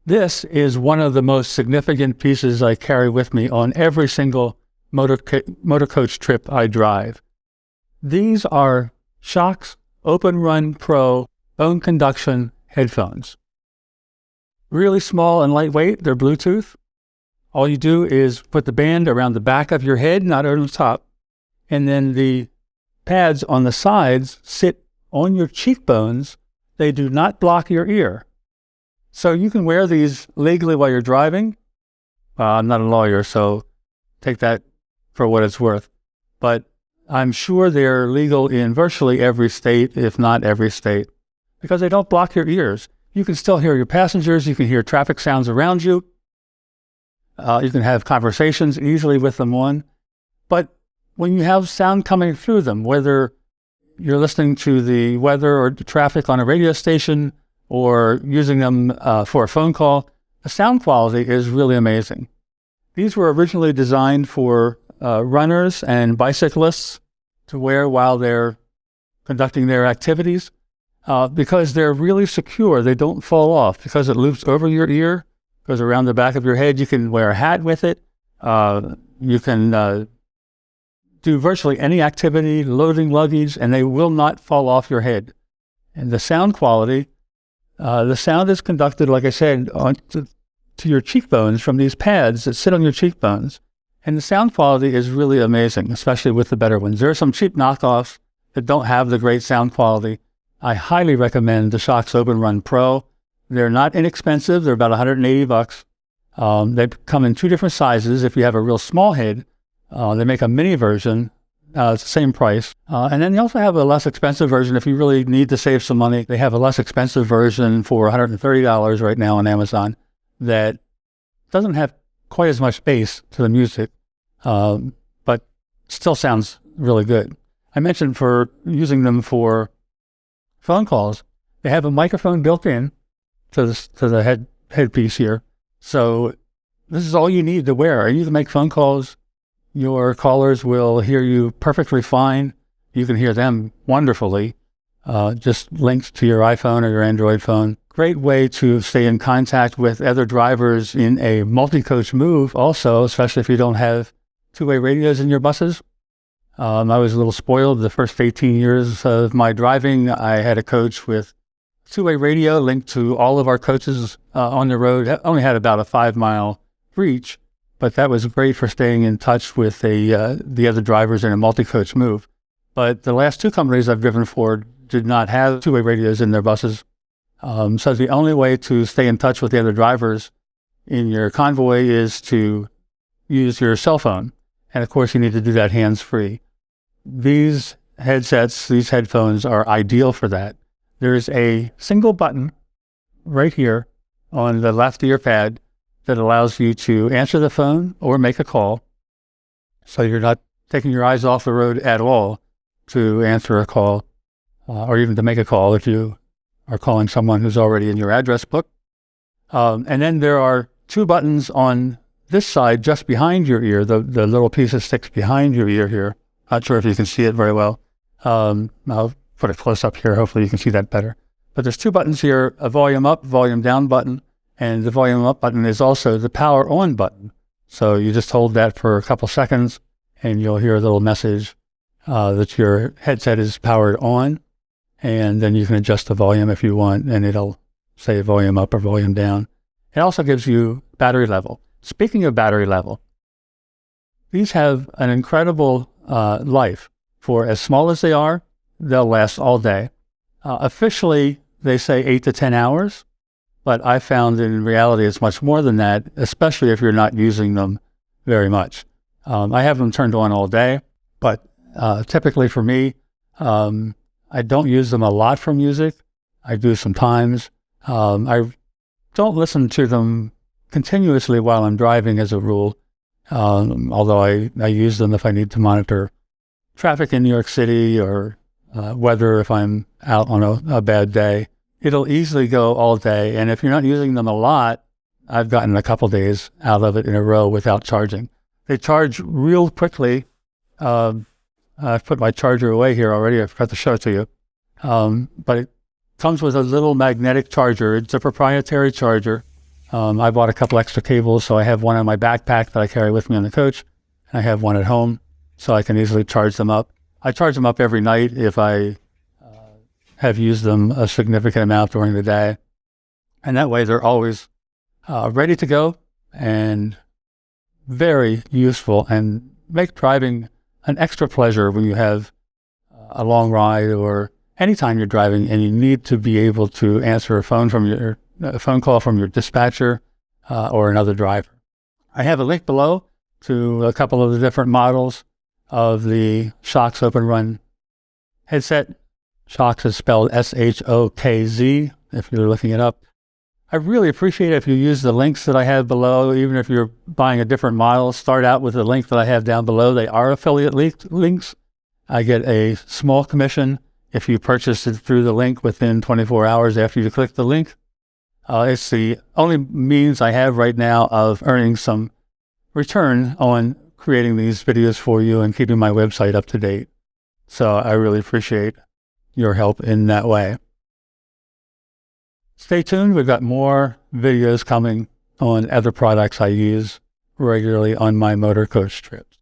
This is one of the most significant pieces I carry with me on every single motor coach trip I drive. These are Shokz OpenRun Pro bone conduction headphones. Really small and lightweight, they're Bluetooth. All you do is put the band around the back of your head, not over the top, and then the pads on the sides sit on your cheekbones. They do not block your ear. So you can wear these legally while you're driving. I'm not a lawyer, so take that for what it's worth. But I'm sure they're legal in virtually every state, if not every state, because they don't block your ears. You can still hear your passengers. You can hear traffic sounds around you. You can have conversations easily with them on. But when you have sound coming through them, whether you're listening to the weather or the traffic on a radio station or using them for a phone call, the sound quality is really amazing. These were originally designed for runners and bicyclists to wear while they're conducting their activities because they're really secure. They don't fall off because it loops over your ear, goes around the back of your head. You can wear a hat with it. You can do virtually any activity, loading luggage, and they will not fall off your head. And the sound quality, the sound is conducted, like I said, to your cheekbones from these pads that sit on your cheekbones. And the sound quality is really amazing, especially with the better ones. There are some cheap knockoffs that don't have the great sound quality. I highly recommend the Shokz OpenRun Pro. They're not inexpensive. They're about $180. They come in two different sizes. If you have a real small head, they make a mini version. It's the same price. And then they also have a less expensive version. If you really need to save some money, they have a less expensive version for $130 right now on Amazon that doesn't have quite as much bass to the music, but still sounds really good. I mentioned for using them for phone calls, they have a microphone built in to the headpiece here. So this is all you need to wear. You can make phone calls. Your callers will hear you perfectly fine. You can hear them wonderfully, just linked to your iPhone or your Android phone. Great way to stay in contact with other drivers in a multi-coach move also, especially if you don't have two-way radios in your buses. I was a little spoiled the first 18 years of my driving. I had a coach with two-way radio linked to all of our coaches on the road. It only had about a 5-mile reach, but that was great for staying in touch with the other drivers in a multi-coach move. But the last two companies I've driven for did not have two-way radios in their buses. So the only way to stay in touch with the other drivers in your convoy is to use your cell phone. And of course, you need to do that hands-free. These headsets, these headphones are ideal for that. There's a single button right here on the left ear pad that allows you to answer the phone or make a call. So you're not taking your eyes off the road at all to answer a call or even to make a call if you are calling someone who's already in your address book. And then there are two buttons on this side just behind your ear, the little piece that sticks behind your ear here. Not sure if you can see it very well. I'll put it close up here. Hopefully you can see that better. But there's two buttons here, a volume up, volume down button, and the volume up button is also the power on button. So you just hold that for a couple seconds and you'll hear a little message that your headset is powered on. And then you can adjust the volume if you want, and it'll say volume up or volume down. It also gives you battery level. Speaking of battery level, these have an incredible life. For as small as they are, they'll last all day. Officially, they say 8 to 10 hours, but I found in reality it's much more than that, especially if you're not using them very much. I have them turned on all day, but typically for me, I don't use them a lot for music. I do sometimes. I don't listen to them continuously while I'm driving as a rule, although I use them if I need to monitor traffic in New York City or weather if I'm out on a bad day. It'll easily go all day, and if you're not using them a lot, I've gotten a couple days out of it in a row without charging. They charge real quickly. I've put my charger away here already. I forgot to show it to you. But it comes with a little magnetic charger. It's a proprietary charger. I bought a couple extra cables, so I have one in my backpack that I carry with me on the coach, and I have one at home, so I can easily charge them up. I charge them up every night if I have used them a significant amount during the day, and that way they're always ready to go and very useful, and make driving an extra pleasure when you have a long ride or anytime you're driving and you need to be able to answer a phone call from your dispatcher or another driver. I have a link below to a couple of the different models of the Shokz OpenRun headset. Shokz is spelled Shokz if you're looking it up. I really appreciate it if you use the links that I have below. Even if you're buying a different model, start out with the link that I have down below. They are affiliate links. I get a small commission if you purchase it through the link within 24 hours after you click the link. It's the only means I have right now of earning some return on creating these videos for you and keeping my website up to date. So I really appreciate your help in that way. Stay tuned. We've got more videos coming on other products I use regularly on my motor coach trips.